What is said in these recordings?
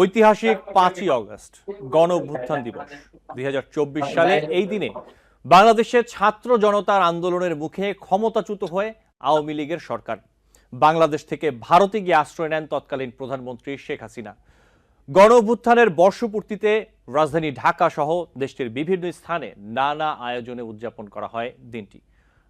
ঐতিহাসিক 5ই অগস্ট গণ অভ্যুত্থান দিবস 2024 সালে এই দিনে বাংলাদেশের ছাত্র জনতার আন্দোলনের মুখে ক্ষমতাচ্যুত হয়ে আওয়ামী লীগের সরকার। বাংলাদেশ থেকে ভারতে গিয়ে আশ্রয় নেন তৎকালীন প্রধানমন্ত্রী শেখ হাসিনা। গণ অভ্যুত্থানের বর্ষপূর্তিতে রাজধানী ঢাকা সহ দেশটির বিভিন্ন স্থানে নানা আয়োজনে উদযাপন করা হয় দিনটি।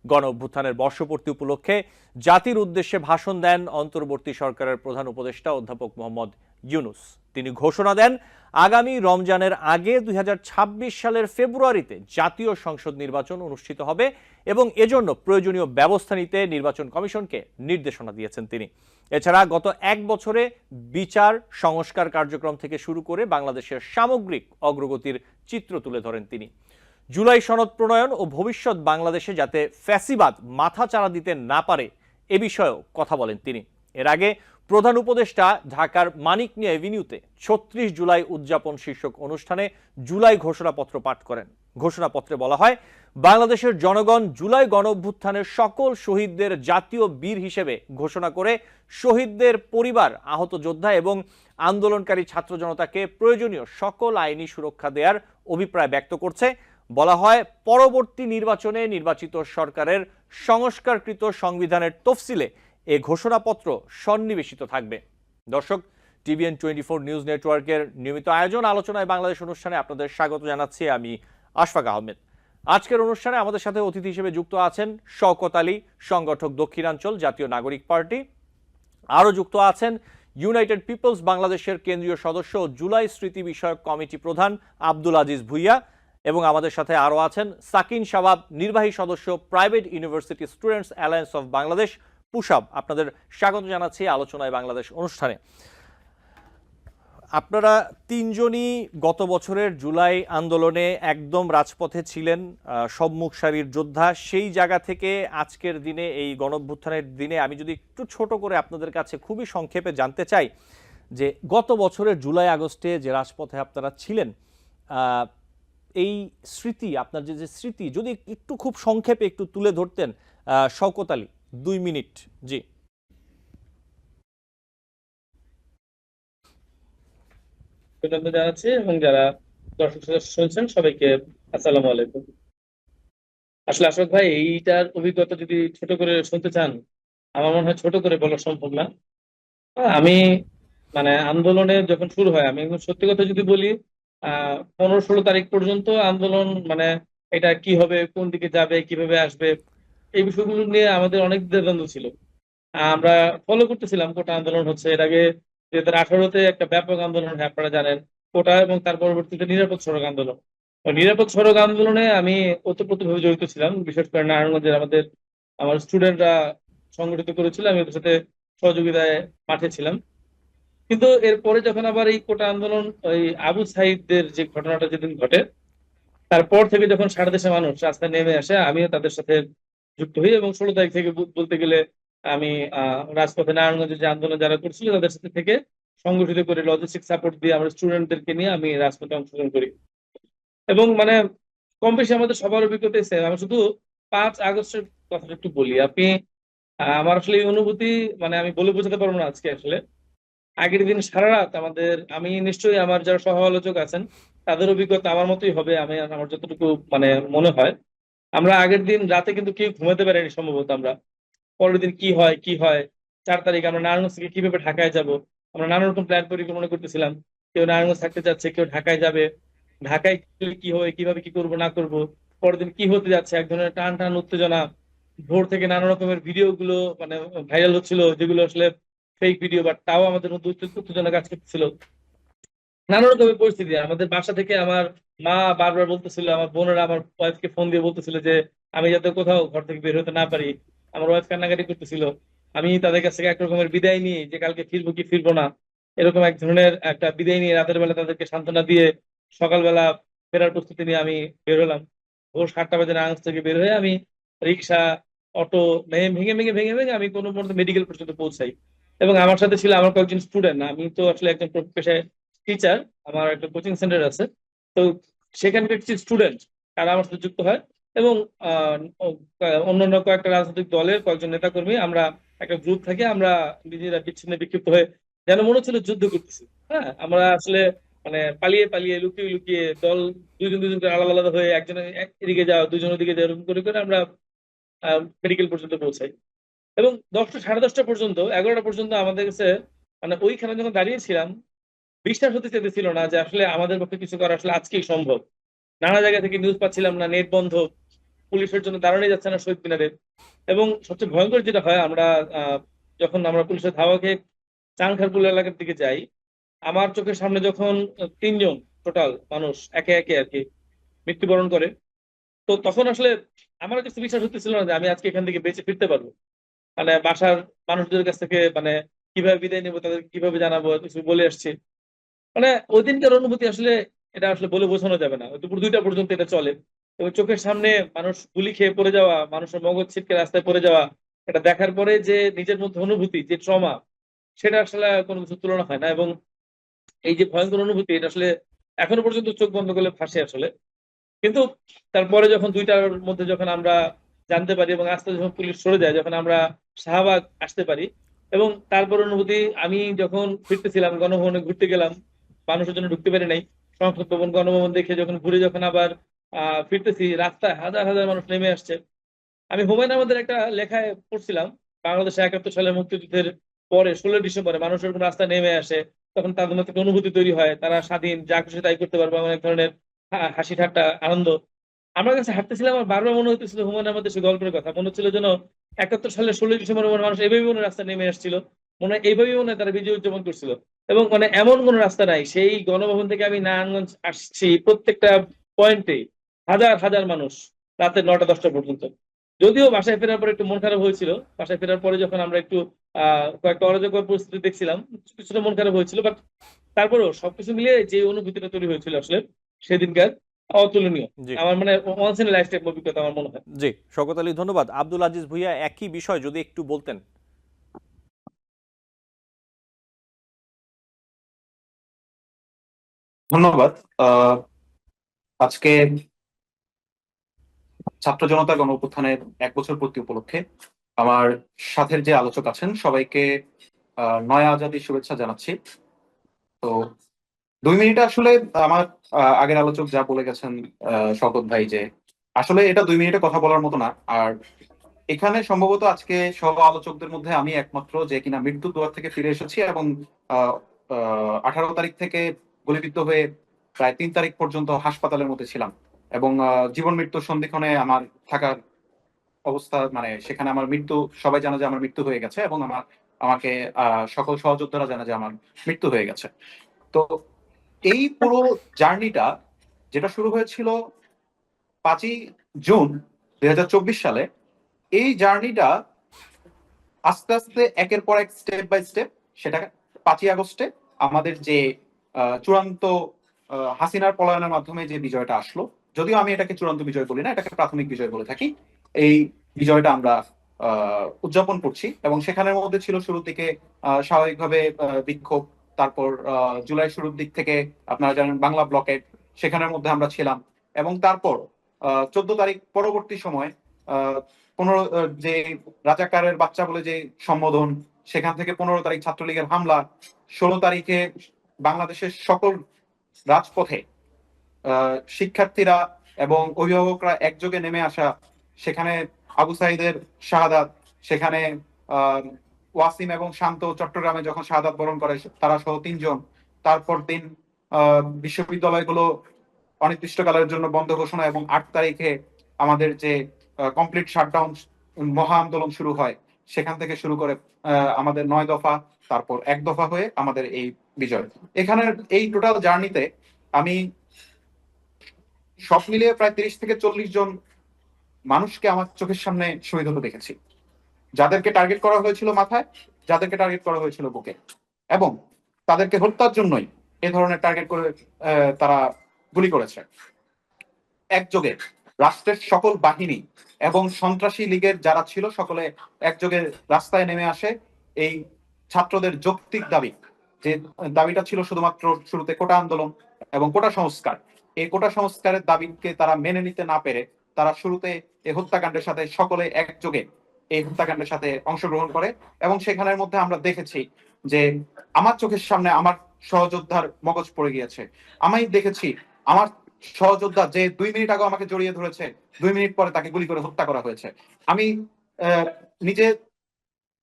গণ অভ্যুত্থানের বর্ষপূর্তি উপলক্ষে জাতির উদ্দেশ্যে ভাষণ দেন অন্তর্বর্তী সরকারের প্রধান উপদেষ্টা অধ্যাপক মোহাম্মদ ইউনূস। তিনি ঘোষণা দেন আগামী রমজানের আগে 2026 সালের ফেব্রুয়ারিতে জাতীয় সংসদ নির্বাচন অনুষ্ঠিত হবে এবং এজন্য প্রয়োজনীয় ব্যবস্থা নিতে নির্বাচন কমিশনকে নির্দেশনা দিয়েছেন তিনি। এছাড়া গত এক বছরে বিচার সংস্কার কার্যক্রম থেকে শুরু করে বাংলাদেশের সামগ্রিক অগ্রগতির চিত্র তুলে ধরেন তিনি। জুলাই সনদ প্রণয়ন ও ভবিষ্যৎ বাংলাদেশে যাতে ফ্যাসিবাদ মাথাচাড়া দিতে না পারে এ বিষয়েও কথা বলেন তিনি। এর আগে প্রধান উপদেষ্টা ঢাকার মানিক মিয়া এভিনিউতে 36 জুলাই উদযাপন শীর্ষক অনুষ্ঠানে জুলাই ঘোষণাপত্র পাঠ করেন। ঘোষণাপত্রে বলা হয়, বাংলাদেশের জনগণ জুলাই গণ অভ্যুত্থানের সকল শহীদদের জাতীয় বীর হিসেবে ঘোষণা করে শহীদদের পরিবার, আহত যোদ্ধা এবং আন্দোলনকারী ছাত্র জনতাকে প্রয়োজনীয় সকল আইনি সুরক্ষা দেওয়ার অভিপ্রায় ব্যক্ত করছে। বলা হয়, পরবর্তী নির্বাচনে নির্বাচিত সরকারের সংস্কারকৃত সংবিধানের তফসিলে এ ঘোষণাপত্র সন্নিবেশিত থাকবে। দর্শক, টিভিএন 24 নিউজ নেটওয়ার্কের নিয়মিত আয়োজন আলোচনায় বাংলাদেশ অনুষ্ঠানে আপনাদের স্বাগত জানাচ্ছি আমি আশফাক আহমেদ। আজকের অনুষ্ঠানে আমাদের সাথে অতিথি হিসেবে যুক্ত আছেন শওকত আলী, সংগঠক দক্ষিণাঞ্চল জাতীয় নাগরিক পার্টি। আরও যুক্ত আছেন ইউনাইটেড পিপলস বাংলাদেশের কেন্দ্রীয় সদস্য জুলাই স্মৃতি বিষয়ক কমিটি প্রধান আব্দুল আজিজ ভুইয়া এবং আমাদের সাথে আরও আছেন সাকিন শাবাব, নির্বাহী সদস্য private university students alliance of Bangladesh PUSAB. আপনাদের স্বাগত জানাচ্ছি আলোচনায় বাংলাদেশ অনুষ্ঠানে। আপনারা তিনজনই গত বছরের জুলাই আন্দোলনে একদম রাজপথে ছিলেন, সম্মুখ সারির যোদ্ধা। সেই জায়গা থেকে আজকের দিনে এই গণঅভ্যুত্থানের দিনে আমি যদি একটু ছোট করে আপনাদের কাছে খুবই সংক্ষেপে জানতে চাই যে গত বছরের জুলাই আগস্টে যে রাজপথে আপনারা ছিলেন, এই স্মৃতি, আপনার যে স্মৃতি যদি একটু খুব সংক্ষেপে একটু তুলে ধরতেন। শওকত আলী, 2 মিনিট। জি। জানাচ্ছি এবং যারা দর্শক শুনছেন সবাইকে আসসালামু আলাইকুম। আসলে আশোক ভাই, এইটার অভিজ্ঞতা যদি ছোট করে শুনতে চান, আমার মনে হয় ছোট করে বলা সম্ভব না। আমি আন্দোলনে যখন শুরু হয়, আমি একদম সত্যি কথা যদি বলি, 15-16 তারিখ পর্যন্ত আন্দোলন এটা কি হবে, কোন দিকে যাবে, কিভাবে আসবে, এই বিষয়গুলো নিয়ে আমাদের অনেক দ্বিধাদ্বন্দ্ব ছিল। আমরা ফলো করতেছিলাম কোটা আন্দোলন হচ্ছে, এর আগে 2018-তে একটা ব্যাপক আন্দোলন হয়, আপনারা জানেন, কোটা, এবং তার পরবর্তীতে নিরাপদ সড়ক আন্দোলন। নিরাপদ সড়ক আন্দোলনে আমি ওতপ্রোতভাবে জড়িত ছিলাম, বিশেষ করে নারায়ণগঞ্জের আমার স্টুডেন্টরা সংগঠিত করেছিল, আমি ওদের সাথে সহযোগিতায় মাঠে ছিলাম। কিন্তু এরপরে যখন আবার এই কোটা আন্দোলন, ওই আবু সাইদদের যে ঘটনাটা যেদিন ঘটে, তারপর থেকে যখন সারা দেশের মানুষ রাস্তায় নেমে আসে, আমিও তাদের সাথে যুক্ত হই এবং 16 তারিখ থেকে বলতে গেলে আমি রাজপথে নারায়ণগঞ্জে যে আন্দোলন যারা করছিল তাদের সাথে থেকে সংগঠিত করে লজিস্টিক সাপোর্ট দিয়ে আমরা স্টুডেন্টদেরকে নিয়ে আমি রাজপথে অংশগ্রহণ করি। এবং কম বেশি আমাদের সবার অভিজ্ঞতা সেম। আমি শুধু 5 আগস্টের কথাটা একটু বলি। আপনি আমার আসলে এই অনুভূতি আমি বলে বোঝাতে পারবো না আজকে। আসলে আগের দিন সারা রাত আমি নিশ্চয়ই, আমার যারা সহ আলোচক আছেন তাদের অভিজ্ঞতা আমার মতোই হবে, আমার যতটুকু মনে হয়, আমরা আগের দিন রাতে কিন্তু কেউ ঘুমাতে পারিনি সম্ভবত। আমরা পরের দিন কি হয় কি হয়, 4 তারিখ আমরা নারায়ণগঞ্জ থেকে কিভাবে ঢাকায় যাব, আমরা নানা রকম প্ল্যান পরিকল্পনা করতেছিলাম। কেউ নারায়ণগঞ্জ থাকতে যাচ্ছে, কেউ ঢাকায় যাবে, ঢাকায় কি হবে, কিভাবে কি করব না করব, পরের দিন কি হতে যাচ্ছে, এক ধরনের টান টান উত্তেজনা। ভোর থেকে নানা রকমের ভিডিও গুলো ভাইরাল হচ্ছিল, যেগুলো আসলে ফেক ভিডিও, বাট তাও আমাদের মধ্যে উত্তেজনা কাজ করতেছিল। নানা রকমের পরিস্থিতি। আমাদের বাসা থেকে আমার মা বারবার বলতেছিল, আমার বোনেরা আমার ওয়াইফকে ফোন দিয়ে বলতেছিল যে আমি যাতে কোথাও ঘর থেকে বের হতে না পারি। আমার ওয়াইফ কান্নাকাটি করতেছিল। আমি তাদের কাছ থেকে এক রকমের বিদায় নিয়ে, যে কালকে ফিরবো কি ফিরবো না, এরকম এক ধরনের একটা বিদায় নিয়ে রাতের বেলা তাদেরকে সান্ত্বনা দিয়ে সকালবেলা ফেরার প্রস্তুতি নিয়ে আমি বের হলাম। ভোর 7টা বাজে নারায়ণগঞ্জ থেকে বের হয়ে আমি রিক্সা, অটো ভেঙে ভেঙে ভেঙে ভেঙে ভেঙে আমি কোনো মতো মেডিকেল পর্যন্ত পৌঁছাই। এবং আমার সাথে ছিল আমার কয়েকজন স্টুডেন্ট। আমি তো আসলে একজন পেশায় টিচার, আমার একটা কোচিং সেন্টার আছে। তো সেখানকার কিছু স্টুডেন্ট তারা আমার সাথে যুক্ত হয় এবং অন্যান্য কয়েকটা রাজনৈতিক দলের কয়েকজন নেতাকর্মী, আমরা একটা গ্রুপ থেকে আমরা নিজেরা বিচ্ছিন্ন বিক্ষিপ্ত হয়ে যেন মনে হচ্ছিল যুদ্ধ করতেছি। হ্যাঁ, আমরা আসলে মানে পালিয়ে পালিয়ে লুকিয়ে লুকিয়ে দল দুজন দুজন করে আলাদা আলাদা হয়ে একজন এদিকে যাও দুজন ওদিকে যাও এরকম করে করে আমরা মেডিকেল পর্যন্ত পৌঁছাই। এবং 10টা 10:30 পর্যন্ত 11টা পর্যন্ত আমাদের কাছে মানে ওইখানে যখন দাঁড়িয়েছিলাম বিশ্বাস হতে চাইতেছিল না যে আসলে আমাদের পক্ষে কিছু করা আসলে আজকেই সম্ভব। নানা জায়গা থেকে নিউজ পাচ্ছিলাম না, নেট বন্ধ, পুলিশের জন্য দাঁড়ানোই যাচ্ছে না শহীদ মিনারে। এবং সবচেয়ে ভয়ঙ্কর যেটা হয় আমরা যখন আমরা পুলিশের ধাওয়া খেয়ে চানখারপুল এলাকার দিকে যাই, আমার চোখের সামনে যখন 3জন টোটাল মানুষ একে একে আর কি মৃত্যুবরণ করে, তো তখন আসলে আমার কাছে বিশ্বাস হতেছিল না যে আমি আজকে এখান থেকে বেঁচে ফিরতে পারবো। মানে বাসার মানুষদের কাছ থেকে মানে কিভাবে বিদায় নেবো, তাদের কিভাবে জানাবো, কিছু বলে আসছি। মানে ওই দিনকার অনুভূতি আসলে এটা আসলে বলে বোঝানো যাবে না। দুপুর 2টা পর্যন্ত এটা চলে এবং চোখের সামনে মানুষ গুলি খেয়ে পড়ে যাওয়া, মানুষের মগজ ছিটকে রাস্তায় পড়ে যাওয়া, এটা দেখার পরে যে নিজের মধ্যে অনুভূতি, যে ট্রমা, সেটা আসলে কোনো কিছু তুলনা হয় না। এবং এই যে ভয়ঙ্কর অনুভূতি, এটা আসলে এখনো পর্যন্ত চোখ বন্ধ করলে ভাসে আসলে। কিন্তু তারপরে যখন 2টার মধ্যে যখন আমরা জানতে পারি এবং আস্তে যখন পুলিশ সরে যায়, যখন আমরা শাহবাগ আসতে পারি, এবং তারপর অনুভূতি, আমি যখন ফিরতেছিলাম গণভবনে ঘুরতে গেলাম, মানুষের জন্য ঢুকতে পারি নাই, সংসদ ভবন গণভবন দেখে যখন ঘুরে যখন আবার ফিরতেছি, রাস্তায় হাজার হাজার মানুষ নেমে আসছে। আমি হুমায়ুন আহমেদের একটা লেখায় পড়ছিলাম, বাংলাদেশে 71 সালের মুক্তিযুদ্ধের পরে 16 ডিসেম্বরে মানুষ যখন রাস্তায় নেমে আসে, তখন তাদের মধ্যে একটা অনুভূতি তৈরি হয়, তারা স্বাধীন, যা খুশি তাই করতে পারবে, এমন এক ধরনের হাসি ঠাট্টা আনন্দ। আমার কাছে হাঁটতেছিলাম, আমার বারবার মনে হতেছিল হুমায়ুন আহমেদের সেই গল্পের কথা, মনে হচ্ছিল যেন 71 সালের 16 ডিসেম্বর মানুষ এইভাবে মনে হয় রাস্তায় নেমে আসছিল, মনে হয় এইভাবেই মনে হয় তারা বিজয় উদযাপন করছিল। এবং মানে এমন কোন রাস্তা নাই, সেই গণভবন থেকে আমি নারায়ণগঞ্জ আসছি প্রত্যেকটা পয়েন্টে হাজার হাজার মানুষ রাতে 9টা 10টা পর্যন্ত। যদিও বাসায় ফেরার পরে একটু মন খারাপ হয়েছিল, বাসায় ফেরার পরে যখন আমরা একটু কয়েকটা অরাজকর পরিস্থিতি দেখছিলাম, কিছুটা মন খারাপ হয়েছিল, বাট তারপরেও সবকিছু মিলিয়ে যে অনুভূতিটা তৈরি হয়েছিল আসলে সেদিনকার, অতুলনীয়। জি। আমার মানে ওয়ান্স ইন লাইফ টাইম অভিজ্ঞতা আমার মনে হয়। জি, শওকত আলী, ধন্যবাদ। আব্দুল আজিজ ভুঁইয়া, একই বিষয় যদি একটু বলতেন। ধন্যবাদ। আহ, আজকে ছাত্র জনতা গণ অভ্যুত্থানের 1 বছর পূর্তি উপলক্ষে আমার সাথের যে আলোচক আছেন সবাইকে নয়া আজাদীর শুভেচ্ছা জানাচ্ছি। তো 2 মিনিটে আসলে আমার আগের আলোচক যা বলে গেছেন শওকত ভাই, যে আসলে এটা 2 মিনিটে কথা বলার মতো না। আর এখানে সম্ভবত আজকে সহ আলোচকদের মধ্যে আমি একমাত্র যে কিনা মৃত্যুর দুয়ার থেকে ফিরে এসেছি এবং 18 তারিখ থেকে গুলিবিদ্ধ হয়ে প্রায় 3 তারিখ পর্যন্ত হাসপাতালের মধ্যে ছিলাম। এবং জীবন মৃত্যুর সন্ধিক্ষণে আমার থাকার অবস্থা, মানে সেখানে আমার মৃত্যু, সবাই জানে যে আমার মৃত্যু হয়ে গেছে এবং আমাকে সকল সহযোদ্ধারা জানে যে আমার মৃত্যু হয়ে গেছে। তো এই পুরো জার্নিটা যেটা শুরু হয়েছিল 5ই জুন 2024 সালে, এই জার্নিটা আস্তে আস্তে একের পর এক স্টেপ বাই স্টেপ, সেটা 5ই আগস্টে আমাদের যে চূড়ান্ত হাসিনার পলায়নের মাধ্যমে যে বিজয়টা আসলো, যদিও আমি এটাকে চূড়ান্ত বিজয় বলি না, এটাকে প্রাথমিক বিজয় বলে থাকি, এই বিজয়টা আমরা উদযাপন করছি। এবং সেখানের মধ্যে ছিল শুরু থেকে স্বাভাবিকভাবে বিক্ষোভ, তারপর জুলাই শুরুর দিক থেকে আপনারা জানেন বাংলা ব্লকেট, সেখানের মধ্যে আমরা ছিলাম। এবং তারপর 14 তারিখ পরবর্তী সময় 15 যে রাজাকারের বাচ্চা বলে যে সম্বোধন, সেখান থেকে 15 তারিখ ছাত্রলীগের হামলা, 16 তারিখে বাংলাদেশের সকল রাজপথে শিক্ষার্থীরা এবং অভিভাবকরা একযোগে নেমে আসা, সেখানে আবু সাইদের শাহাদাত, সেখানে আহ ওয়াসিম এবং শান্ত চট্টগ্রামে যখন শাহাদাত বরণ করে তারা সহ 3 জন। তারপর দিন বিশ্ববিদ্যালয়গুলো অনির্দিষ্টকালের জন্য বন্ধ ঘোষণা, এবং 8 তারিখে আমাদের যে কমপ্লিট শাটডাউন মহা আন্দোলন শুরু হয়, সেখান থেকে শুরু করে আমাদের 9 দফা, তারপর 1 দফা হয়ে আমাদের এই বিজয়। এখানের এই টোটাল জার্নিতে আমি সব মিলিয়ে প্রায় 30 থেকে 40 জন মানুষকে আমার চোখের সামনে শহীদ হতে দেখেছি, যাদেরকে টার্গেট করা হয়েছিল মাথায়, যাদেরকে টার্গেট করা হয়েছিল বুকে, এবং তাদেরকে হত্যার জন্যই এ ধরনের টার্গেট করে তারা গুলি করেছে। একযোগে রাষ্ট্রের সকল বাহিনী এবং সন্ত্রাসী লীগের যারা ছিল সকলে একযোগে রাস্তায় নেমে আসে এই ছাত্রদের যৌক্তিক দাবি, যে দাবিটা ছিল শুধুমাত্র শুরুতে কোটা আন্দোলন এবং কোটা সংস্কার, এই কোটা সংস্কারের দাবিকে তারা মেনে নিতে না পেরে তারা শুরুতে এই হত্যাকাণ্ডের সাথে সকলে একযোগে এই হত্যাকাণ্ডের সাথে অংশগ্রহণ করে। এবং সেখানের মধ্যে আমরা দেখেছি যে আমার চোখের সামনে আমার সহযোদ্ধার মগজ পড়ে গিয়েছে। আমি দেখেছি আমার সহযোদ্ধা যে 2 মিনিট আগে আমাকে জড়িয়ে ধরেছে, 2 মিনিট পরে তাকে গুলি করে হত্যা করা হয়েছে। আমি নিজে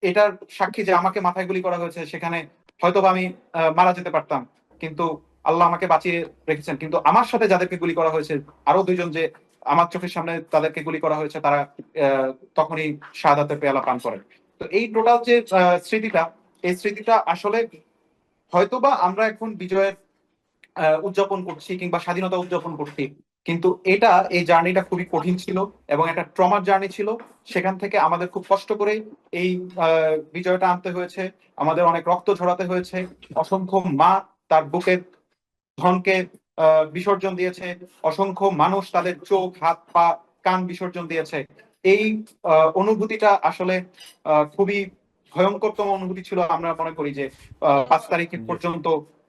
এটার সাক্ষী যে আমাকে মাথায় গুলি করা হয়েছে, সেখানে হয়তোবা আমি মারা যেতে পারতাম, কিন্তু আল্লাহ আমাকে বাঁচিয়ে রেখেছেন। কিন্তু আমার সাথে যাদেরকে গুলি করা হয়েছে, আরো 2 জন যে আমার চোখের সামনে তাদেরকে গুলি করা হয়েছে, তারা তখনই শাহাদাতের পেয়ালা পান করেন। তো এই টোটাল যে স্মৃতিটা, এই স্মৃতিটা আসলে হয়তোবা আমরা এখন বিজয়ের উদযাপন করছি কিংবা স্বাধীনতা উদযাপন করছি, কিন্তু এই জার্নিটা খুবই কঠিন ছিল এবং একটা ট্রমার জার্নি ছিল। সেখান থেকে আমাদের খুব কষ্ট করে এই বিজয়টা আনতে হয়েছে, আমাদের অনেক রক্ত ঝরাতে হয়েছে, অসংখ্য মা তার বুকের ধনকে বিসর্জন দিয়েছে, অসংখ্য মানুষ তাদের চোখ, হাত, পা, কান বিসর্জন দিয়েছে। এই অনুভূতিটা আসলে খুবই ভয়ঙ্করতম অনুভূতি ছিল। আমরা মনে করি যে 5 তারিখ পর্যন্ত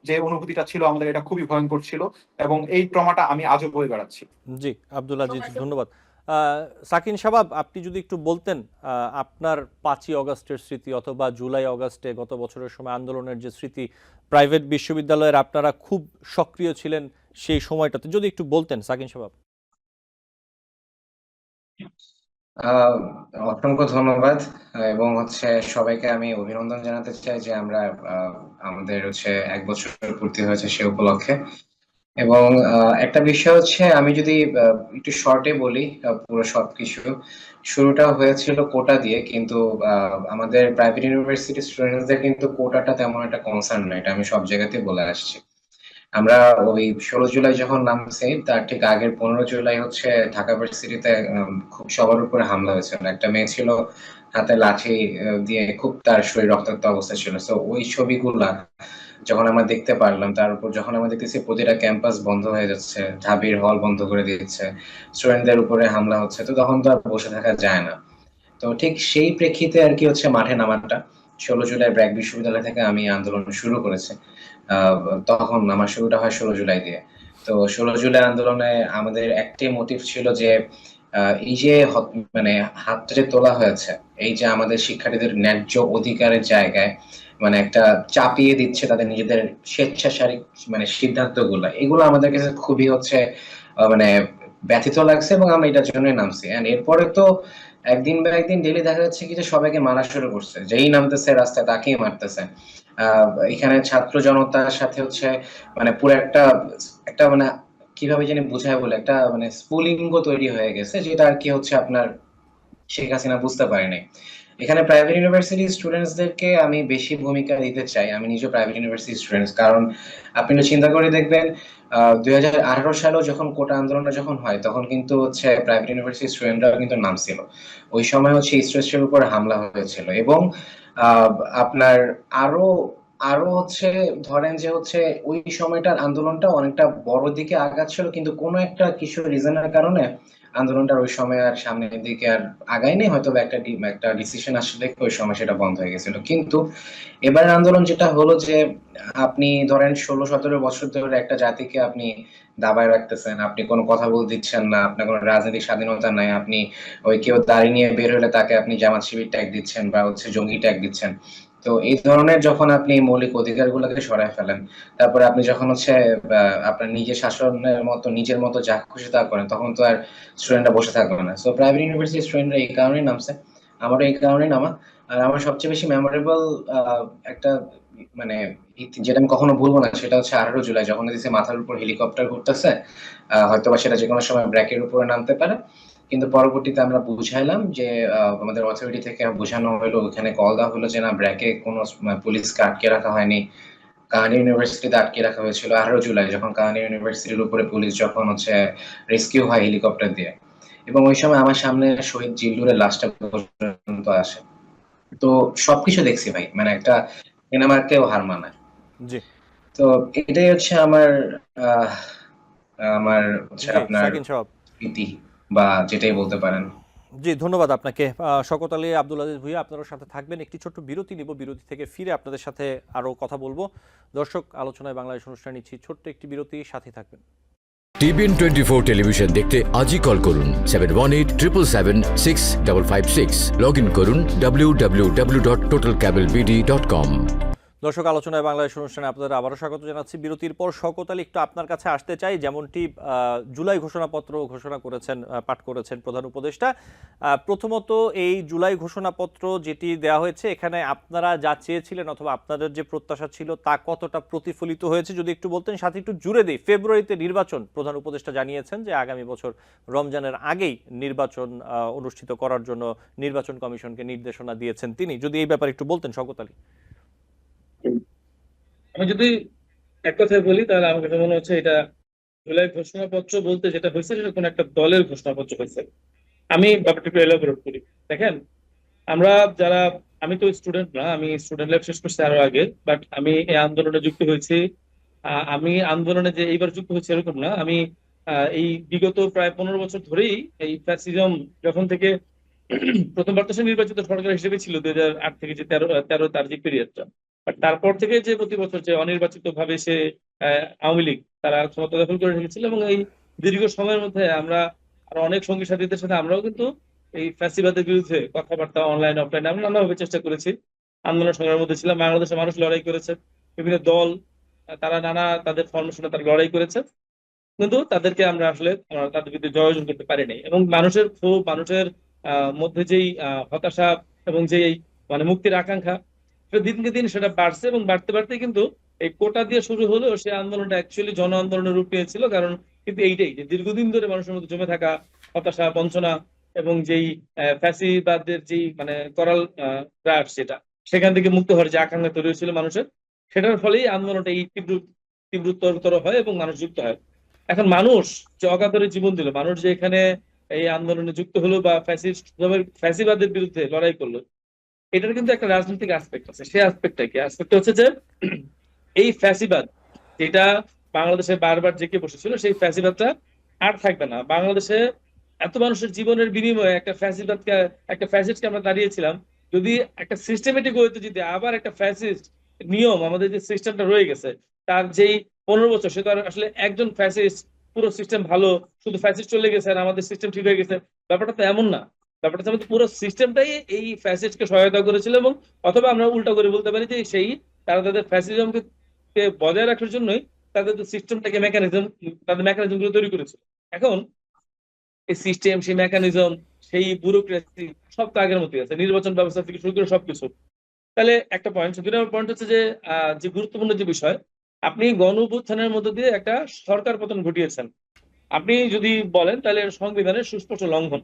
যে অনুভূতিটা ছিল আমাদের, এটা খুবই ভয়ঙ্কর ছিল এবং এই ট্রমাটা আমি আজও বয়ে বেড়াচ্ছি। জি, আব্দুল আজিজ, ধন্যবাদ। সাকিন শাবাব, আপনি যদি একটু বলতেন আপনার 5ই অগস্টের স্মৃতি অথবা জুলাই অগস্টে গত বছরের সময় আন্দোলনের যে স্মৃতি, প্রাইভেট বিশ্ববিদ্যালয়ের আপনারা খুব সক্রিয় ছিলেন সেই সময়টাতে, যদি একটু বলতেন সাকিন শাবাব। অসংখ্য ধন্যবাদ এবং সবাইকে আমি অভিনন্দন জানাতে চাই যে আমরা আমাদের 1 বছর পূর্তি হয়েছে সে উপলক্ষে। এবং একটা বিষয় আমি যদি একটু শর্টে বলি, পুরো সবকিছু শুরুটা হয়েছিল কোটা দিয়ে, কিন্তু আমাদের প্রাইভেট ইউনিভার্সিটি স্টুডেন্টসদের কিন্তু কোটাটা তেমন একটা কনসার্ন না, এটা আমি সব জায়গাতেই বলে আসছি। আমরা ওই 16 জুলাই যখন নামছি, তার ঠিক আগের 15 জুলাই ঢাকা ভার্সিটিতে খুব সবার উপরে হামলা হয়েছিল। একটা মেয়ে ছিল, হাতে লাঠি দিয়ে খুব তার শরীর রক্তাক্ত অবস্থা ছিল। তো ওই ছবিগুলা যখন আমরা দেখতে পারলাম, তার উপর যখন আমরা দেখতেছি প্রতিটা ক্যাম্পাস বন্ধ হয়ে যাচ্ছে, ঢাবির হল বন্ধ করে দিচ্ছে, স্টুডেন্টদের উপরে হামলা হচ্ছে, তো তখন তো আর বসে থাকা যায় না। তো ঠিক সেই প্রেক্ষিতে আর কি মাঠে নামাটা 16 জুলাই ব্র্যাক বিশ্ববিদ্যালয় থেকে আমি আন্দোলন শুরু করেছি। তখন আমার শুরুটা হয় 16 জুলাই দিয়ে। তো 16 জুলাই আন্দোলনে আমাদের একটাই মোটিভ ছিল যে এই যে মানে হাতটা যে তোলা হয়েছে, এই যে আমাদের শিক্ষার্থীদের ন্যায্য অধিকারের জায়গায় মানে একটা চাপিয়ে দিচ্ছে তাদের নিজেদের স্বেচ্ছাচারী সিদ্ধান্তগুলো, এগুলো আমাদের কাছে খুবই মানে ব্যথিত লাগছে এবং আমরা এটার জন্যই নামছি। এরপরে তো একদিন বা একদিন ডেইলি দেখা যাচ্ছে কি যে সবাইকে মারা শুরু করছে, যেই নামতেছে রাস্তায় তাকেই মারতেছে। এখানে ছাত্র জনতার সাথে মানে পুরো একটা মানে কিভাবে জানি বুঝায় বলে একটা মানে স্ফুলিঙ্গ তৈরি হয়ে গেছে, যেটা আর কি আপনার শেখ হাসিনা বুঝতে পারেনি। এখানে প্রাইভেট ইউনিভার্সিটি স্টুডেন্টসদেরকে আমি বেশি ভূমিকা দিতে চাই, আমি নিজে প্রাইভেট ইউনিভার্সিটি স্টুডেন্টস। কারণ আপনি চিন্তা করে দেখবেন 2018 সালেও যখন কোটা আন্দোলনটা যখন হয়, তখন কিন্তু প্রাইভেট ইউনিভার্সিটি স্টুডেন্টরা কিন্তু নামছিল। ওই সময় স্টুডেন্টসের উপর হামলা হয়েছিল এবং আপনার আরো ধরেন যে ওই সময়টার আন্দোলনটা অনেকটা বড় দিকে আগাচ্ছিল, কিন্তু কোনো একটা কিছু রিজনের কারণে আন্দোলনটা ওই সময় আর সামনের দিকে আর আগায়নি। হয়তো একটা ডিসিশন আসলে ওই সময় সেটা বন্ধ হয়ে গেছিল। কিন্তু এবার আন্দোলন যেটা হলো যে আপনি ধরেন 16-17 বছর ধরে একটা জাতিকে আপনি দাবায় রাখতেছেন, আপনি কোনো কথা বলতে দিচ্ছেন না, আপনার কোনো রাজনৈতিক স্বাধীনতা নাই, আপনি ওই কেউ দাড়ি নিয়ে বের হলে তাকে আপনি জামাত শিবির ট্যাগ দিচ্ছেন বা জঙ্গি ট্যাগ দিচ্ছেন। তো এই ধরনের যখন আপনি মৌলিক অধিকারগুলোকে সরায় ফেলেন, তারপরে আপনি যখন আপনার নিজের শাসনের মতো নিজের মতো যা খুশি তা করেন, তখন তো আর স্টুডেন্টরা বসে থাকবে না। সো প্রাইভেট ইউনিভার্সিটি স্টুডেন্টরা এই কারণেই নামছে, আমারও এই কারণেই নামা। আর আমার সবচেয়ে বেশি মেমোরেবল একটা মানে যেটা আমি কখনো ভুলবো না, সেটা 18 জুলাই যখন দেখছি মাথার উপর হেলিকপ্টার ঘুরতেছে। হয়তোবা সেটা যে কোনো সময় ব্র্যাকের উপরে নামতে পারে, কিন্তু পরবর্তীতে আমরা বুঝাইলাম যে আমাদের অথরিটি থেকে বোঝানো হলো, ওখানে কল দেওয়া হলো যে না, ব্র্যাকে কোনো পুলিশকে আটকে রাখা হয়নি, কাহানি ইউনিভার্সিটিতে আটকে রাখা হয়েছিল 18 জুলাই যখন কাহানি ইউনিভার্সিটির উপরে পুলিশ যখন রেস্কিউ হয় হেলিকপ্টার দিয়ে। এবং ওই সময় আমার সামনে শহীদ জিল্লুরের লাশটা পর্যন্ত আসে। তো সবকিছু দেখছি ভাই, মানে একটা সিনেমাকেও হার মানায়। জি, তো এটাই আমার আমার আপনার স্মৃতি বা যেটাই বলতে পারেন। জি, ধন্যবাদ আপনাকে শওকত আলী, আব্দুল আজিজ ভুঁইয়া, আপনার সাথে থাকবেন। একটি ছোট্ট বিরতি নিব, বিরতি থেকে ফিরে আপনাদের সাথে আরো কথা বলবো। দর্শক, আলোচনায় বাংলাদেশ অনুষ্ঠান নিচ্ছি ছোট্ট একটি বিরতি, সাথে থাকবেন। TBN 24 টেলিভিশন দেখতে আজই কল করুন 7187776556। লগ ইন করুন www.totalcablebd.com। দর্শক, আলোচনায় বাংলাদেশ অনুষ্ঠানে আপনাদের আবারও স্বাগত জানাচ্ছি। বিরতির পর শওকত আলী, একটু আপনার কাছে আসতে চাই। যেমনটি জুলাই ঘোষণাপত্র ঘোষণা করেছেন, পাঠ করেছেন প্রধান উপদেষ্টা। প্রথমত এই জুলাই ঘোষণাপত্র যেটি দেওয়া হয়েছে, এখানে আপনারা যা চেয়েছিলেন অথবা আপনাদের যে প্রত্যাশা ছিল তা কতটা প্রতিফলিত হয়েছে যদি একটু বলতেন। সাথে একটু জুড়ে দিই, ফেব্রুয়ারিতে নির্বাচন, প্রধান উপদেষ্টা জানিয়েছেন যে আগামী বছর রমজানের আগেই নির্বাচন অনুষ্ঠিত করার জন্য নির্বাচন কমিশনকে নির্দেশনা দিয়েছেন তিনি। যদি এই ব্যাপারে একটু বলতেন শওকত আলী। আমি যদি এক কথায় বলি তাহলে আমার কাছে মনে হচ্ছে এটা জুলাই ঘোষণাপত্র বলতে যেটা হয়েছে সেটা কোনো একটা দলের ঘোষণাপত্র হয়েছে। আমি ব্যাপারটা একটু এলাবোরেট করি। দেখেন, আমরা যারা, আমি তো স্টুডেন্ট না, আমি স্টুডেন্ট লাইফ শেষ করছি আরো আগে, বাট আমি এই আন্দোলনে যুক্ত হয়েছি। আমি আন্দোলনে যে এইবার যুক্ত হয়েছি এরকম না, আমি এই বিগত প্রায় 15 বছর ধরেই এই ফ্যাসিজম যখন থেকে প্রথমবার তো সে নির্বাচিত সরকার হিসেবে ছিল 2008 থেকে যে 13 তার যে পিরিয়ডটা, বাট তারপর থেকে যে প্রতি বছর যে অনির্বাচিত ভাবে সে আওয়ামী লীগ তারা ক্ষমতা দখল করে রেখেছিল, এবং এই দীর্ঘ সময়ের মধ্যে আমরা আর অনেক সঙ্গী সাথীদের সাথে আমরাও কিন্তু এই ফ্যাসিবাদের বিরুদ্ধে কথাবার্তা অনলাইন অফলাইন আমরা নানাভাবে চেষ্টা করেছি। আন্দোলন সংগ্রামের মধ্যে ছিলাম, বাংলাদেশের মানুষ লড়াই করেছে, বিভিন্ন দল তারা নানা তাদের ফরমেশনে তারা লড়াই করেছে, কিন্তু তাদেরকে আমরা আসলে তাদের বিরুদ্ধে জয় অর্জন করতে পারিনি। এবং মানুষের ক্ষোভ, মানুষের মধ্যে যেই হতাশা এবং যেই মানে মুক্তির আকাঙ্ক্ষা, সেটা দিনকে দিন সেটা বাড়ছে, এবং বাড়তে বাড়তে কিন্তু এই কোটা দিয়ে শুরু হলেও সেই আন্দোলনটা অ্যাকচুয়ালি জন আন্দোলনের রূপ নিয়েছিল। কারণ কিন্তু এইটাই যে দীর্ঘদিন ধরে মানুষের মধ্যে জমে থাকা হতাশা, বঞ্চনা এবং যেই ফ্যাসিবাদের যেই মানে করাল গ্রাস, যেটা সেখান থেকে মুক্ত হওয়ার যে আকাঙ্ক্ষা তৈরি হয়েছিল মানুষের, সেটার ফলেই আন্দোলনটা এই তীব্রতর হয় এবং মানুষ যুক্ত হয়। এখন মানুষ যে অগাধরে জীবন দিল, মানুষ যে এখানে এই আন্দোলনে যুক্ত হলো বা ফ্যাসিবাদের বিরুদ্ধে লড়াই করলো, এটার কিন্তু একটা রাজনৈতিক অ্যাসপেক্ট আছে। সেই অ্যাসপেক্টটা কি? অ্যাসপেক্ট হচ্ছে যে এই ফ্যাসিবাদ যেটা বাংলাদেশে বারবার জেঁকে বসেছিল, সেই ফ্যাসিবাদটা আর থাকবে না বাংলাদেশে। এত মানুষের জীবনের বিনিময়ে একটা ফ্যাসিস্টকে আমরা দাঁড়িয়েছিলাম। যদি একটা সিস্টেমেটিক ওয়েতে যদি আবার একটা ফ্যাসিস্ট নিয়ম, আমাদের যে সিস্টেমটা রয়ে গেছে তার যেই 15 বছর, সে তো আর আসলে একজন ফ্যাসিস্ট পুরো সিস্টেম ভালো, শুধু ফ্যাসিস্ট চলে গেছে আর আমাদের সিস্টেম ঠিক হয়ে গেছে, ব্যাপারটা তো এমন না। ব্যাপারটা হচ্ছে পুরো সিস্টেমটাই এই ফ্যাসিস্টকে সহায়তা করেছিল, এবং অথবা আমরা উল্টা করে বলতে পারি যে সেই তারা তাদের ফ্যাসিজমকে বজায় রাখার জন্যই তাদের সিস্টেমটাকে তাদের মেকানিজম গুলো তৈরি করেছে। এখন এই সিস্টেম, সেই মেকানিজম, সেই ব্যুরোক্রেসি সব তো আগের মতোই আছে, নির্বাচন ব্যবস্থা থেকে শুরু করে সবকিছু। তাহলে একটা পয়েন্ট, 2 নম্বর পয়েন্ট হচ্ছে যে যে গুরুত্বপূর্ণ যে বিষয়, আপনি গণ অভ্যুত্থানের মধ্যে দিয়ে একটা সরকার পতন ঘটিয়েছেন। আপনি যদি বলেন তাহলে সংবিধানের সুস্পষ্ট লঙ্ঘন।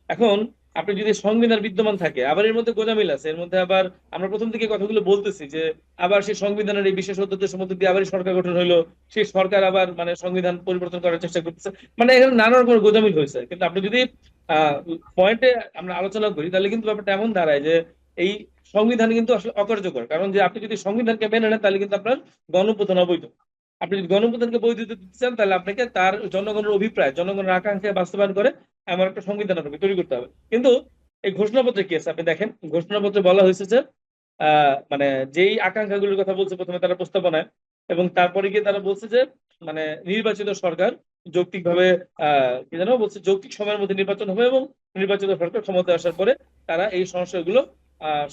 এখন আপনি যদি সংবিধান বিদ্যমান থাকে, আবার এর মধ্যে গোঁজামিল আছে, এর মধ্যে আবার আমরা প্রথম থেকে কথাগুলো বলতেছি যে আবার সেই সংবিধানের এই বিশেষ অধ্যাদেশের মধ্যে দিয়ে আবার সরকার গঠন হইলো, সেই সরকার আবার মানে সংবিধান পরিবর্তন করার চেষ্টা করতেছে, মানে এখানে নানা রকমের গোঁজামিল হয়েছে। কিন্তু আপনি যদি পয়েন্টে আমরা আলোচনা করি তাহলে কিন্তু ব্যাপারটা এমন দাঁড়ায় যে এই সংবিধান কিন্তু আসলে অকার্যকর। কারণ যে আপনি যদি সংবিধানকে মেনে নেন তাহলে কিন্তু আপনার গণঅভ্যুত্থান অবৈধ। আপনি যদি গণঅভ্যুত্থানকে বৈধ দিতে চান তাহলে আপনাকে তার জনগণের অভিপ্রায়, জনগণের আকাঙ্ক্ষা বাস্তবায়ন করে এমন একটা সংবিধান আপনাকে তৈরি করতে হবে। কিন্তু এই ঘোষণাপত্রে কি আছে আপনি দেখেন, ঘোষণাপত্রে বলা হয়েছে যে মানে যেই আকাঙ্ক্ষাগুলোর কথা বলছে প্রথমে তারা প্রস্তাবনায়, এবং তারপরে গিয়ে তারা বলছে যে মানে নির্বাচিত সরকার যৌক্তিকভাবে কি যেন বলছে, যৌক্তিক সময়ের মধ্যে নির্বাচন হবে এবং নির্বাচিত সরকার ক্ষমতায় আসার পরে তারা এই সমস্যাগুলো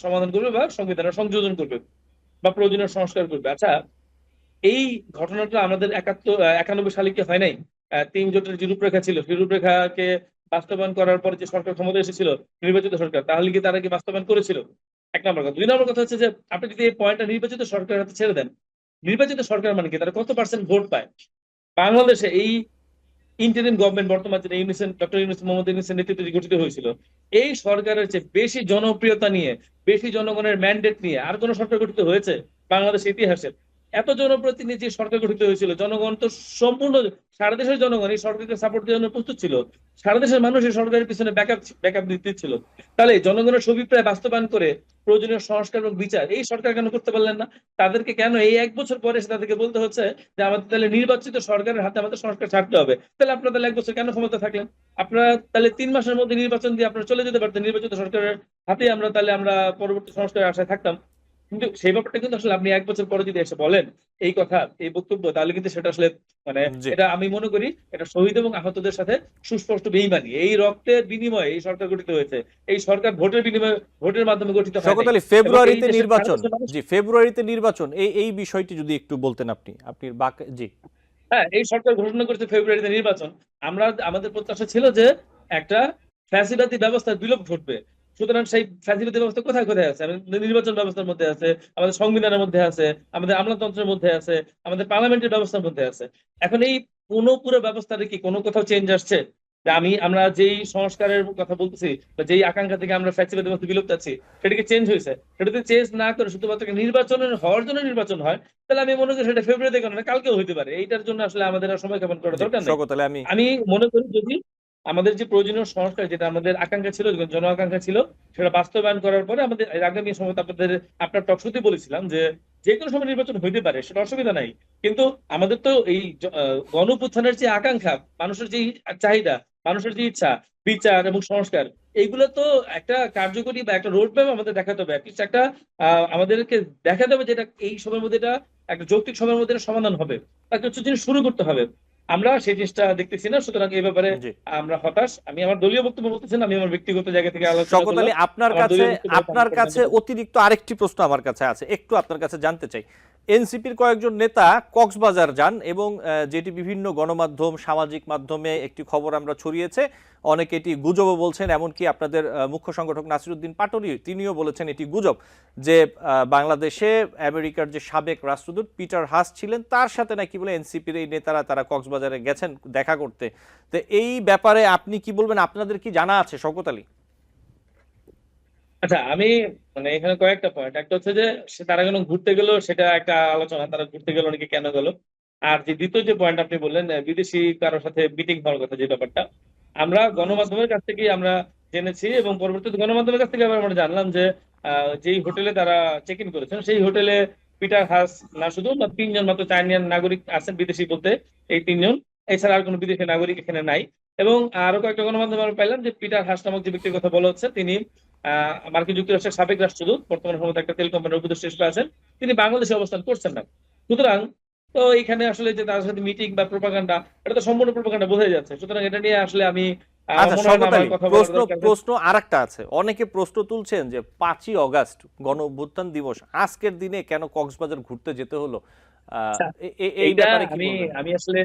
সমাধান করবে বা সংবিধানের সংযোজন করবে বা প্রয়োজনীয় সংস্কার করবে। আচ্ছা, এই ঘটনাটা আমাদের 91 সালে কি হয় নাই? 3 জোটের যে রূপরেখা ছিল, সেই রূপরেখাকে বাস্তবায়ন করার পরে যে সরকার ক্ষমতায় এসেছিল নির্বাচিত সরকার, তাহলে কি তারা কি বাস্তবায়ন করেছিল? 1 নম্বর কথা। 2 নম্বর কথা হচ্ছে যে আপনি যদি এই পয়েন্টটা নির্বাচিত সরকারের হাতে ছেড়ে দেন, নির্বাচিত সরকার মানে কি, তারা কত পার্সেন্ট ভোট পায়? বাংলাদেশে এই ইন্টারিম গভর্নমেন্ট বর্তমান যেটা ডক্টর ইউনূস মোহাম্মদ ইউনূসের নেতৃত্বে গঠিত হয়েছিল, এই সরকারের চেয়ে বেশি জনপ্রিয়তা নিয়ে, বেশি জনগণের ম্যান্ডেট নিয়ে আর কোন সরকার গঠিত হয়েছে বাংলাদেশের ইতিহাসে? এত জনপ্রতিনিধি নিয়ে যে সরকার গঠিত হয়েছিল, জনগণ তো সম্পূর্ণ সারা দেশের জনগণ এই সরকারকে সাপোর্ট দেওয়ার জন্য প্রস্তুত ছিল, সারা দেশের মানুষ এই সরকারের পিছনে ব্যাকআপ দিচ্ছিল। তাহলে জনগণের অভিপ্রায় বাস্তবায়ন করে প্রয়োজনীয় সংস্কার এবং বিচার এই সরকার কেন করতে পারলেন না? তাদেরকে কেন এই 1 বছর পরে এসে তাদেরকে বলতে হচ্ছে যে আমাদের তাহলে নির্বাচিত সরকারের হাতে আমাদের সংস্কার ছাড়তে হবে? তাহলে আপনারা তাহলে 1 বছর কেন ক্ষমতা থাকলেন? আপনারা তাহলে 3 মাসের মধ্যে নির্বাচন দিয়ে আপনারা চলে যেতে পারতেন, নির্বাচিত সরকারের হাতে আমরা তাহলে আমরা পরবর্তী সংস্কারের আশায় থাকতাম। কিন্তু সেই ব্যাপারটা কিন্তু আসলে আপনি 1 বছর পরে যদি এসে বলেন এই কথা, এই বক্তব্য, তাহলে কিন্তু সেটা আসলে মানে জি এটা আমি মনে করি এটা শহীদ এবং আহতদের সাথে সুস্পষ্ট বেইমানি। এই রক্তের বিনিময়ে এই সরকার গঠিত হয়েছে, এই সরকার ভোটের বিনিময়ে, ভোটের মাধ্যমে গঠিত হয় শওকত নাই। আলী, এবং এই ফেব্রুয়ারিতে দেশের সারা নির্বাচন, দেশের মানুষ, জি ফেব্রুয়ারিতে নির্বাচন, এই বিষয়টি যদি একটু বলতেন আপনি, আপনি জি হ্যাঁ, এই সরকার ঘোষণা করেছে ফেব্রুয়ারিতে নির্বাচন। আমাদের প্রত্যাশা ছিল যে একটা ফ্যাসিবাদী ব্যবস্থার বিলোপ ঘটবে। সুতরাং সেই ফ্যাসিবাদী ব্যবস্থা কোথায় কোথায় আছে? আমাদের নির্বাচন ব্যবস্থার মধ্যে আছে, আমাদের সংবিধানের মধ্যে আছে, আমাদের আমলাতন্ত্রের মধ্যে আছে, আমাদের পার্লামেন্টের ব্যবস্থার মধ্যে আছে। এখন এই পুরো ব্যবস্থাটা কি কোনো কোথাও চেঞ্জ আসছে? যে আমরা যেই সংস্কারের কথা বলতেছি বা যেই আকাঙ্ক্ষা থেকে আমরা ফ্যাসিবাদী ব্যবস্থা বিলুপ্ত আছি, সেটা কি চেঞ্জ হয়েছে? সেটা যদি চেঞ্জ না করে শুধুমাত্র নির্বাচনের হওয়ার জন্য নির্বাচন হয়, তাহলে আমি মনে করি সেটা ফেব্রুয়ারিতে কেন না, কালকেও হইতে পারে। এইটার জন্য আসলে আমাদের আর সময় ক্ষেপণ করার জি দরকার নেই। শওকত আলী, আমি আমি মনে করি যদি আমাদের যে প্রয়োজনীয় সংস্কার, যেটা আমাদের আকাঙ্ক্ষা ছিল, জন আকাঙ্ক্ষা ছিল, সেটা বাস্তবায়ন করার পরে আমাদের এর আগামী সময় আপনার টকশোতে বলেছিলাম যে যে কোনো সময় নির্বাচন হইতে পারে, সেটা অসুবিধা নাই। কিন্তু আমাদের তো এই গণ অভ্যুত্থানের যে আকাঙ্ক্ষা, মানুষের যে চাহিদা, মানুষের যে ইচ্ছা, বিচার এবং সংস্কার, এইগুলো তো একটা কার্যকরী বা একটা রোড ম্যাপ আমাদের দেখাতে হবে, অ্যাটলিস্ট একটা আমাদেরকে দেখাতে হবে যেটা এই সময়ের মধ্যে এটা একটা যৌক্তিক সময়ের মধ্যে এটা সমাধান হবে, তাকে কিছু জিনিস শুরু করতে হবে। আমরা সেই জিনিসটা দেখতেছি না। সুতরাং এই ব্যাপারে জি আমরা হতাশ। আমি আমার দলীয় বক্তব্য বলতেছি না, আমি আমার ব্যক্তিগত জায়গা থেকে আলোচনা শওকত করলাম। আলী, আপনার আমার কাছে দলীয় বক্তব্য হয়তো আপনার আমি কাছে করতে অতিরিক্ত আরেকটি প্রশ্ন আমার কাছে আছে, একটু আপনার কাছে জানতে চাই। এনসিপির কয়েকজন নেতা কক্সবাজার যান এবং যেটি বিভিন্ন গণমাধ্যম, সামাজিক মাধ্যমে একটি খবর আমরা ছড়িয়েছে, অনেকে এটি গুজবও বলছেন, এমনকি আপনাদের মুখ্য সংগঠক নাসিরউদ্দিন পাটোয়ারি তিনিও বলেছেন এটি গুজব, যে বাংলাদেশে আমেরিকার যে সাবেক রাষ্ট্রদূত পিটার হাস ছিলেন, তার সাথে নাকি বলে এনসিপির এই নেতারা তারা কক্সবাজারে গেছেন দেখা করতে। তো এই ব্যাপারে আপনি কি বলবেন, আপনাদের কি জানা আছে শওকত আলী? আচ্ছা, আমি মানে এখানে কয়েকটা পয়েন্ট। একটা হচ্ছে যে তারা কেন ঘুরতে গেল, সেটা একটা আলোচনা, তারা ঘুরতে গেল নাকি কেন গেল। আর যে দ্বিতীয় যে পয়েন্ট আপনি বললেন, বিদেশি কারোর সাথে মিটিং হওয়ার কথা, যে ব্যাপারটা আমরা গণমাধ্যমের কাছ থেকেই আমরা জেনেছি, এবং পরবর্তীতে গণমাধ্যমের কাছ থেকে আবার আমরা জানলাম যে যেই হোটেলে তারা চেক ইন করেছেন, সেই হোটেলে পিটার হাস না শুধু না, তিনজন মাত্র চাইনিয়ান নাগরিক আছেন, বিদেশি বলতে এই তিনজন, এছাড়া আর কোনো বিদেশি নাগরিক এখানে নাই। এবং আরো কয়েকটা গণমাধ্যমে আমরা পাইলাম যে পিটার হাস নামক যে ব্যক্তির কথা বলা হচ্ছে, তিনি মার্কিন যুক্তরাষ্ট্রের সাবেক রাষ্ট্রদূত, বর্তমানে সম্ভবত একটা তেল কোম্পানির উপদেষ্টা হিসেবে আছেন, তিনি বাংলাদেশে অবস্থান করছেন না। সুতরাং তো এখানে আসলে যে তার সাথে মিটিং বা প্রোপাগান্ডা, এটা তো সম্পূর্ণ প্রোপাগান্ডা বোঝাই যাচ্ছে। সুতরাং এটা নিয়ে আসলে আমি আমার আচ্ছা মনে হয় না শওকত আমার আলী, কথা বলার দরকার। প্রশ্ন আরেকটা আছে, অনেকে প্রশ্ন তুলছেন যে 5ই অগাস্ট গণ অভ্যুত্থান দিবস, আজকের দিনে কেন কক্সবাজার ঘুরতে যেতে হলো? আচ্ছা, এই এইটা ব্যাপারে কি আমি বলবেন? আমি আসলে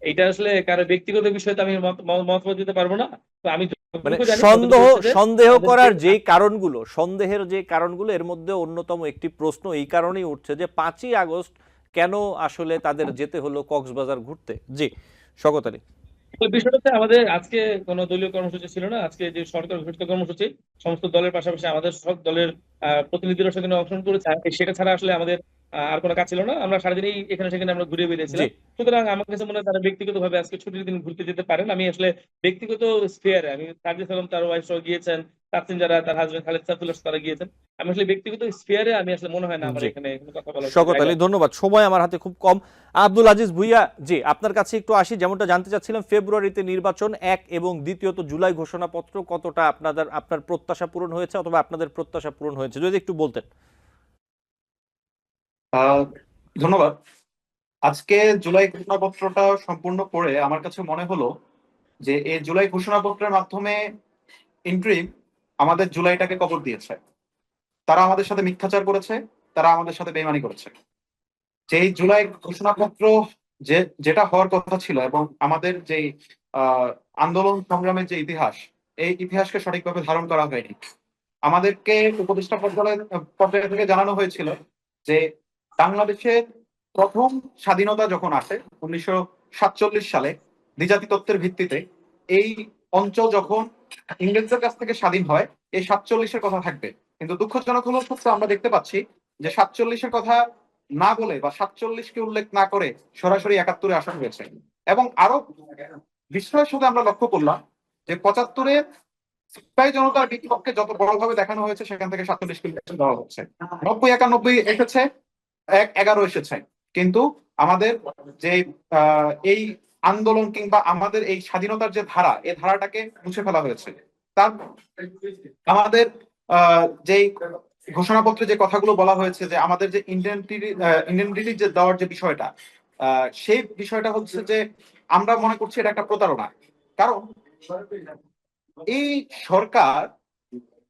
এইটা আসলে কারো ব্যক্তিগত বিষয়ে তো আমি মতামত দিতে পারবো না। তো আমি মানে যতটুকু জানি ততটুকু সন্দেহ হচ্ছে যে সন্দেহ আমাদেরকে, করার যেই কারণগুলো, সন্দেহের যে কারণগুলো, এর মধ্যে অন্যতম একটি প্রশ্ন এই কারণেই উঠছে যে 5ই আগস্ট কেন আসলে তাদের যেতে হলো কক্সবাজার ঘুরতে। জি শওকত আলী। বিষয়টা হচ্ছে আমাদের আজকে কোনো দলীয় কর্মসূচি ছিল না। আজকে যে সরকার ঘোষিত কর্মসূচি, সমস্ত দলের পাশাপাশি আমাদের সব দলের প্রতিনিধিরা সেখানে অংশগ্রহণ করেছে। সেটা ছাড়া আসলে আমাদের আর কোনো কাজ ছিল না। আমরা সারাদিনই এখানে সেখানে আমরা ঘুরে জি বেরিয়েছিলাম। সুতরাং আমার কাছে মনে হয় তারা ব্যক্তিগত ভাবে আজকে ছুটির দিন ঘুরতে যেতে পারেন। আমি আসলে ব্যক্তিগত স্ফিয়ারে, আমি সাজিদ সালাম তার ওয়াইফ সহ গিয়েছেন, তাসিন যারা, তার হাজবেন্ড খালেদ সাইফুল্লাহ তারা গিয়েছেন। আমি আসলে ব্যক্তিগত স্ফিয়ারে আমি আসলে মনে হয় না আমার জি এখানে কোনো কথা বলার কোনো শওকত জায়গা আলী, আছে। ধন্যবাদ। সময় আমার হাতে খুব কম। আব্দুল আজিজ ভুইয়া, জি আপনার কাছে একটু আসি। যেমনটা জানতে চাচ্ছিলাম, ফেব্রুয়ারিতে নির্বাচন, এক এবং দ্বিতীয়ত জুলাই ঘোষণাপত্র, কতটা আপনার প্রত্যাশা পূরণ হয়েছে অথবা আপনাদের প্রত্যাশা পূরণ হয়েছে, যদি একটু বলতেন। আহ, ধন্যবাদ। আজকে জুলাই ঘোষণাপত্রটা সম্পূর্ণ পড়ে আমার কাছে মনে হলো যে এই জুলাই ঘোষণাপত্রের মাধ্যমে ইন্ট্রিম আমাদের জুলাইটাকে কবর দিয়েছে। তারা আমাদের সাথে মিথ্যাচার করেছে, তারা আমাদের সাথে বেইমানি করেছে। যে এই জুলাই ঘোষণাপত্র যেটা হওয়ার কথা ছিল, এবং আমাদের যে আন্দোলন সংগ্রামের যে ইতিহাস, এই ইতিহাসকে সঠিকভাবে ধারণ করা হয়নি। আমাদেরকে উপদেষ্টা পর্যায় থেকে জানানো হয়েছিল যে বাংলাদেশের প্রথম স্বাধীনতা যখন আসে 1947 সালে দ্বিজাতি তত্ত্বের ভিত্তিতে, এই অঞ্চল যখন ইংরেজদের কাছ থেকে স্বাধীন হয়, এই 47-এর কথা থাকবে। কিন্তু দুঃখজনক হলো সত্য, আমরা দেখতে পাচ্ছি যে 47-এর কথা না বলে বা 47-কে উল্লেখ না করে সরাসরি 71-এ আসা হয়েছে। এবং আরো বিস্ময়ের সাথে আমরা লক্ষ্য করলাম যে 75-এ সিপাহী জনতার বিক্ষোভকে যত বড়ভাবে দেখানো হয়েছে, সেখান থেকে 47-কে ইলেকশন দেওয়া হচ্ছে। 90, 91 এসেছে, 11 এসেছে, কিন্তু আমাদের যে এই আন্দোলন কিংবা আমাদের এই স্বাধীনতার যে ধারা, এই ধারাটাকে মুছে ফেলা হয়েছে। তার আমাদের যেই ঘোষণাপত্রে যে কথাগুলো বলা হয়েছে যে আমাদের যে ইন্ডেন্টিটি যে দেওয়ার যে বিষয়টা, সেই বিষয়টা হচ্ছে যে আমরা মনে করছি এটা একটা প্রতারণা। কারণ এই সরকার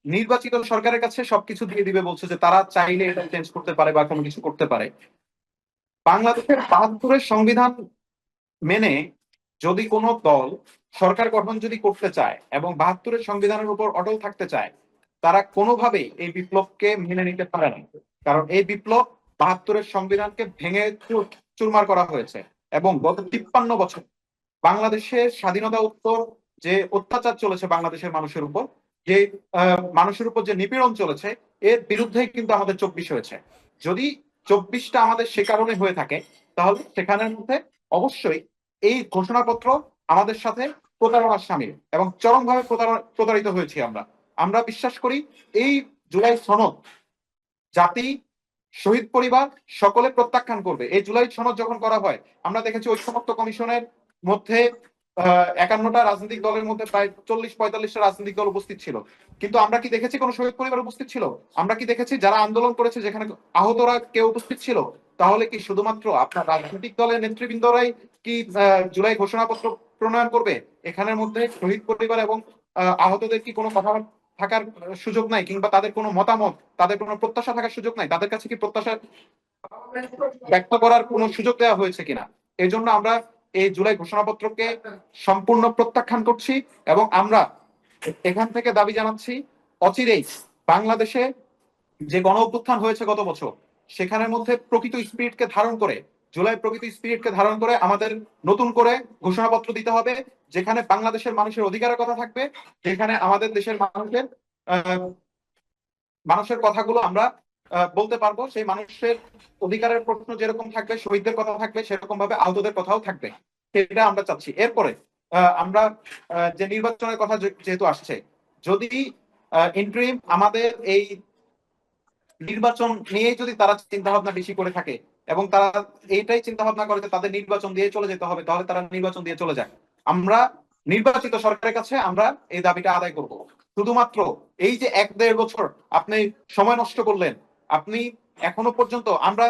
নির্বাচিত সরকারের কাছে সবকিছু দিয়ে দিবে বলছে, যে তারা চাইলে এটা চেঞ্জ করতে পারে বা কোনো কিছু করতে পারে। বাংলাদেশের ৭২-এর সংবিধান মেনে যদি কোনো দল সরকার গঠন যদি করতে চায় এবং ৭২-এর সংবিধানের উপর অটল থাকতে চায়, তারা কোনোভাবেই এই বিপ্লবকে মেনে নিতে পারে না। কারণ এই বিপ্লব ৭২-এর সংবিধানকে ভেঙে চুরমার করা হয়েছে। এবং গত ৫৩ বছর বাংলাদেশের স্বাধীনতা উত্তর যে অত্যাচার চলেছে বাংলাদেশের মানুষের উপর, যে মানুষের উপর যে নিপীড়ন চলেছে, এর বিরুদ্ধেই কিন্তু আমাদের ২৪ হয়েছে। যদি ২৪টা আমাদের সে কারণে হয়ে থাকে, তাহলে সেখানের মধ্যে অবশ্যই এই ঘোষণাপত্র আমাদের সাথে প্রতারণার সামিল এবং চরমভাবে প্রতারিত হয়েছি আমরা। আমরা বিশ্বাস করি এই জুলাই সনদ জাতি, শহীদ পরিবার সকলে প্রত্যাখ্যান করবে। এই জুলাই সনদ যখন করা হয়, আমরা দেখেছি ঐক্যমত্য কমিশনের মধ্যে ৫১টা রাজনৈতিক দলের মধ্যে প্রায় ৪০-৪৫টা রাজনৈতিক দল উপস্থিত ছিল, কিন্তু আমরা কি দেখেছি কোনো শহীদ পরিবার উপস্থিত ছিল? আমরা কি দেখেছি যারা আন্দোলন করেছে যেখানে আহতরা কেউ উপস্থিত ছিল? তাহলে কি শুধুমাত্র আপনার রাজনৈতিক দলের নেতৃবৃন্দরাই কি জুলাই ঘোষণাপত্র প্রণয়ন করবে? এখানের মধ্যে শহীদ পরিবার এবং আহতদের কি কোনো কথা থাকার সুযোগ নাই, কিংবা তাদের কোনো মতামত, তাদের কোনো প্রত্যাশা থাকার সুযোগ নাই? তাদের কাছে কি প্রত্যাশা ব্যক্ত করার কোনো সুযোগ দেওয়া হয়েছে কিনা? এই জন্য আমরা এই জুলাই ঘোষণাপত্রকে সম্পূর্ণ প্রত্যাখ্যান করছি এবং আমরা এখান থেকে দাবি জানাচ্ছি অচিরেই বাংলাদেশে যে গণ অভ্যুত্থান হয়েছে গত বছর, সেখানের মধ্যে প্রকৃত স্পিরিটকে ধারণ করে, জুলাই প্রকৃত স্পিরিটকে ধারণ করে আমাদের নতুন করে ঘোষণাপত্র দিতে হবে, যেখানে বাংলাদেশের মানুষের অধিকারের কথা থাকবে, যেখানে আমাদের দেশের মানুষের কথাগুলো আমরা বলতে পারবো। সেই মানুষের অধিকারের প্রশ্ন যেরকম থাকবে, শহীদদের কথা থাকবে, সেরকম ভাবে আহতদের কথাও থাকবে। সেটা আমরা চাচ্ছি। এরপরে আমরা যে নির্বাচনের কথা যেহেতু আসছে, যদি ইন্টারিম আমাদের এই নির্বাচন নিয়ে যদি তারা চিন্তা ভাবনা বেশি করে থাকে এবং তারা এইটাই চিন্তা ভাবনা করে যে তাদের নির্বাচন দিয়ে চলে যেতে হবে, তাহলে তারা নির্বাচন দিয়ে চলে যায়। আমরা নির্বাচিত সরকারের কাছে আমরা এই দাবিটা আদায় করব। শুধুমাত্র এই যে ১-১.৫ বছর আপনি সময় নষ্ট করলেন, আপনি এখনো পর্যন্ত আমরা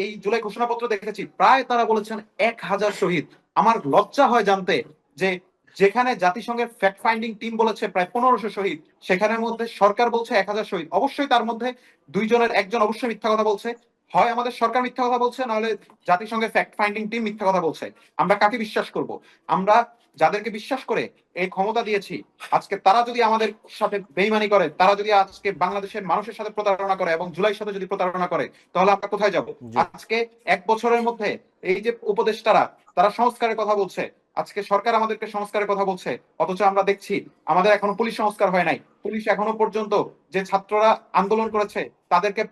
এই জুলাই ঘোষণাপত্র দেখেছি, প্রায় তারা বলেছেন ১,০০০ শহীদ। আমার লজ্জা হয় জানতে যে যেখানে জাতিসংঘের ফ্যাক্ট ফাইন্ডিং টিম বলেছে প্রায় ১৫০০ শহীদ, সেখানের মধ্যে সরকার বলছে ১,০০০ শহীদ। অবশ্যই তার মধ্যে দুইজনের একজন অবশ্যই মিথ্যা কথা বলছে। হয় আমাদের সরকার মিথ্যা কথা বলছে, নাহলে জাতিসংঘের ফ্যাক্ট ফাইন্ডিং টিম মিথ্যা কথা বলছে। আমরা কাকে বিশ্বাস করব? আমরা যাদেরকে বিশ্বাস করে এই ক্ষমতা দিয়েছি, আজকে তারা যদি আমাদের সাথে বেইমানি করে, তারা যদি আজকে বাংলাদেশের মানুষের সাথে প্রতারণা করে এবং জুলাইয়ের সাথে যদি প্রতারণা করে, তাহলে আমরা কোথায় যাব? আজকে ১ বছরের মধ্যে এই যে উপদেষ্টারা, তারা সংস্কারের কথা বলছে, আজকে সরকার আমাদেরকে সংস্কারের কথা বলছে, অথচ আমরা দেখছি আমাদের এখনো পুলিশ সংস্কার হয় নাই। পুলিশ এখনো পর্যন্ত যে ছাত্ররা আন্দোলন করেছে তাদেরকে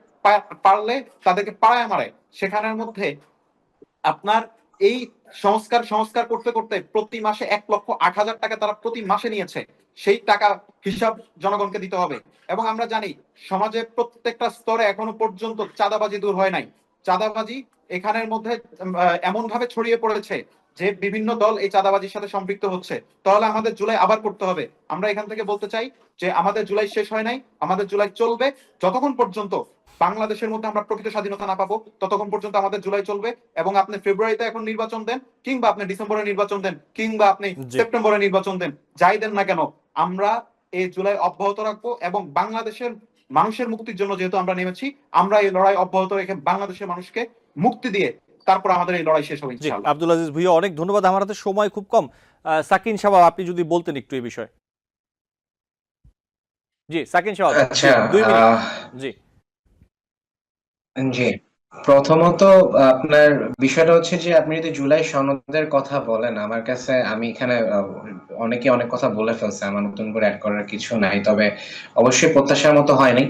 পারলে তাদেরকে পাড়ায় মারে। সেখানের মধ্যে আপনার এই সংস্কার করতে করতে প্রতি মাসে ১,০৮,০০০ টাকা তারা প্রতি মাসে নিয়েছে। সেই টাকা হিসাব জনগণকে দিতে হবে। এবং আমরা জানি সমাজে প্রত্যেকটা স্তরে এখনো পর্যন্ত চাঁদাবাজি দূর হয় নাই। চাঁদাবাজি এখানের মধ্যে এমন ভাবে ছড়িয়ে পড়েছে যে বিভিন্ন দল এই চাঁদাবাজির সাথে সম্পৃক্ত হচ্ছে। তাহলে আমাদের জুলাই আবার করতে হবে। আমরা এখান থেকে বলতে চাই যে আমাদের জুলাই শেষ হয় নাই, আমাদের জুলাই চলবে যতক্ষণ পর্যন্ত বাংলাদেশের মধ্যে আমরা প্রকৃত স্বাধীনতা না পাবো, ততক্ষণ পর্যন্ত আমাদের জুলাই চলবে। এবং আপনি ফেব্রুয়ারিতে এখন নির্বাচন দেন, কিংবা আপনি ডিসেম্বরে নির্বাচন দেন, কিংবা আপনি সেপ্টেম্বরে নির্বাচন দেন, যাই দেন না কেন, আমরা এই জুলাই অব্যাহত রাখবো। এবং বাংলাদেশের মানুষের মুক্তির জন্য যেহেতু আমরা নেমেছি, আমরা এই লড়াই অব্যাহত রেখে বাংলাদেশের মানুষকে মুক্তি দিয়ে তারপর আমাদের এই লড়াই শেষ হবে ইনশাআল্লাহ। আব্দুল আজিজ ভুঁইয়া, অনেক ধন্যবাদ। আমার হাতে সময় খুব কম। সাকিন শাহাব, আপনি যদি বলতেন একটু এই বিষয়ে। জি সাকিন শাহাব, আচ্ছা, 2 মিনিট। জি জি, প্রথমত আপনার বিষয়টা হচ্ছে যে আপনি যদি জুলাই সনদের কথা বলেন, আমার কাছে আমি এখানে অনেকে অনেক কথা বলে ফেলছে, আমার নতুন করে অ্যাড করার কিছু নাই। তবে অবশ্যই প্রত্যাশার মতো হয়নি।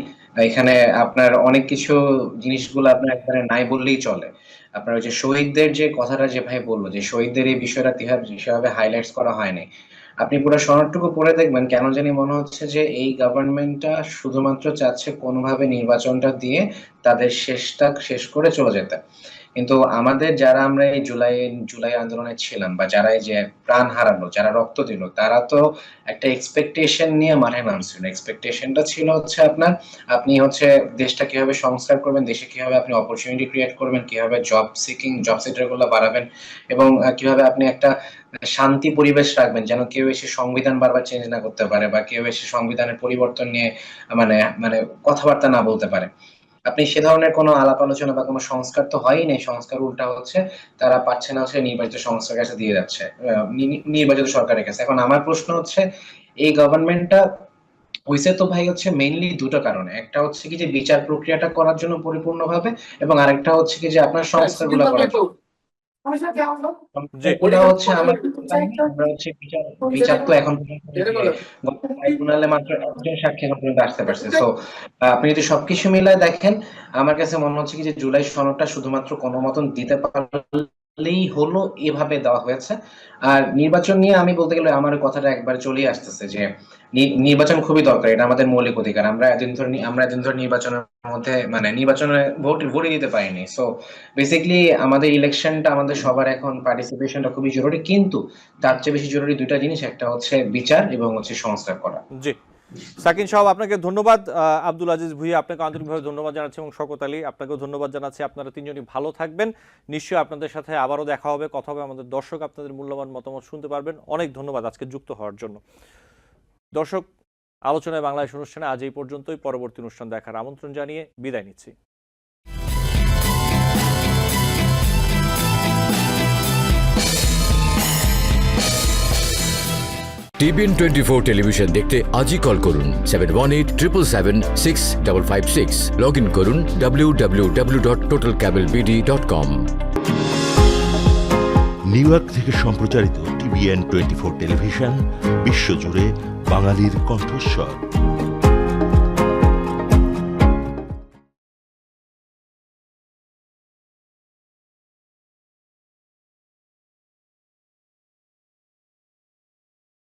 এখানে আপনার অনেক কিছু জিনিসগুলো আপনার একবারে নাই বললেই চলে। আপনার ওই যে শহীদদের যে কথাটা যে ভাই বললো, যে শহীদদের এই বিষয়টা সেভাবে হাইলাইটস করা হয়নি। আপনি পুরো সনদটুকু পড়ে দেখবেন, কেন জানি মনে হচ্ছে যে এই গভর্নমেন্টটা শুধুমাত্র চাচ্ছে কোনোভাবে নির্বাচনটা দিয়ে তাদের শেষ করে চলে যেতে। কিন্তু আমাদের যারা আমরা এই জুলাই আন্দোলনে ছিলাম বা যারা এই যে প্রাণ হারালো, যারা রক্ত দিল, তারা তো একটা এক্সপেকটেশন নিয়ে মাঠে নামছিল। এক্সপেকটেশনটা ছিল হচ্ছে আপনি হচ্ছে দেশটা কিভাবে সংস্কার করবেন, দেশে কিভাবে আপনি অপরচুনিটি ক্রিয়েট করবেন, কিভাবে জব সেক্টর গুলো বাড়াবেন, এবং কিভাবে আপনি একটা শান্তি পরিবেশ রাখবেন যেন কেউ এসে সংবিধান বারবার চেঞ্জ না করতে পারে বা কেউ এসে সংবিধানের পরিবর্তন নিয়ে মানে মানে কথাবার্তা না বলতে পারে। আপনি সে ধরনের কোনো আলাপ আলোচনা বা কোনো সংস্কার তো হয়ই নাই। সংস্কার উল্টা হচ্ছে, তারা পাচ্ছে না হচ্ছে নির্বাচিত সংস্থার কাছে দিয়ে যাচ্ছে, নির্বাচিত সরকারের কাছে। এখন আমার প্রশ্ন হচ্ছে, এই গভর্নমেন্টটা হইছে তো ভাই হচ্ছে মেইনলি দুটো কারণে। একটা হচ্ছে কি যে বিচার প্রক্রিয়াটা করার জন্য পরিপূর্ণভাবে, এবং আরেকটা হচ্ছে কি যে আপনার সংস্কারগুলো করার জন্য। জি। ওটা হচ্ছে আমরা হচ্ছে বিচার তো এখন পর্যন্ত ট্রাইব্যুনালে মাত্র একজন সাক্ষী এখন পর্যন্ত আসতে পারছে। সো আপনি যদি সবকিছু মিলায় দেখেন, আমার কাছে মনে হচ্ছে কি যে জুলাই সনদটা শুধুমাত্র কোনো মতন দিতে পারলেই হলো এভাবে দেওয়া হয়েছে। আর নির্বাচন নিয়ে আমি বলতে গেলে আমার কথাটা একবার চলেই আসতেছে যে নির্বাচন খুবই দরকার, এটা আমাদের মৌলিক অধিকার। আমরা এতদিন ধরে নির্বাচনের মধ্যে নির্বাচনে ভোটই দিতে পারিনি। সো বেসিক্যালি আমাদের ইলেকশনটা, আমাদের সবার এখন পার্টিসিপেশনটা খুবই জরুরি, কিন্তু তার চেয়ে বেশি জরুরি দুইটা জিনিস, একটা হচ্ছে বিচার এবং হচ্ছে সংস্কার করা। জি, সাকিন সাহেব আপনাকে ধন্যবাদ। আব্দুল আজিজ ভুঁইয়া আপনাকে আন্তরিকভাবে ধন্যবাদ জানাচ্ছি, এবং শওকত আলী আপনাকেও ধন্যবাদ জানাচ্ছি। আপনারা তিনজনই ভালো থাকবেন। নিশ্চয়ই আপনাদের সাথে আবারও দেখা হবে, কথা হবে। আমাদের দর্শক আপনাদের মূল্যবান মতামত শুনতে পারবেন। অনেক ধন্যবাদ আজকে যুক্ত হওয়ার জন্য। দর্শক, আলোচনায় বাংলাদেশ অনুষ্ঠানে আজ এই পর্যন্তই। পরবর্তী অনুষ্ঠান দেখার আমন্ত্রণ জানিয়ে বিদায় নিচ্ছি। টিভিএন 24 টেলিভিশন দেখতে আজই কল করুন 7187776556। লগ ইন করুন www.totalcablebd.com। নিউ ইয়র্ক থেকে সম্প্রচারিত টিভিএন 24 টেলিভিশন বিশ্বজুড়ে বাঙালির কণ্ঠস্বর।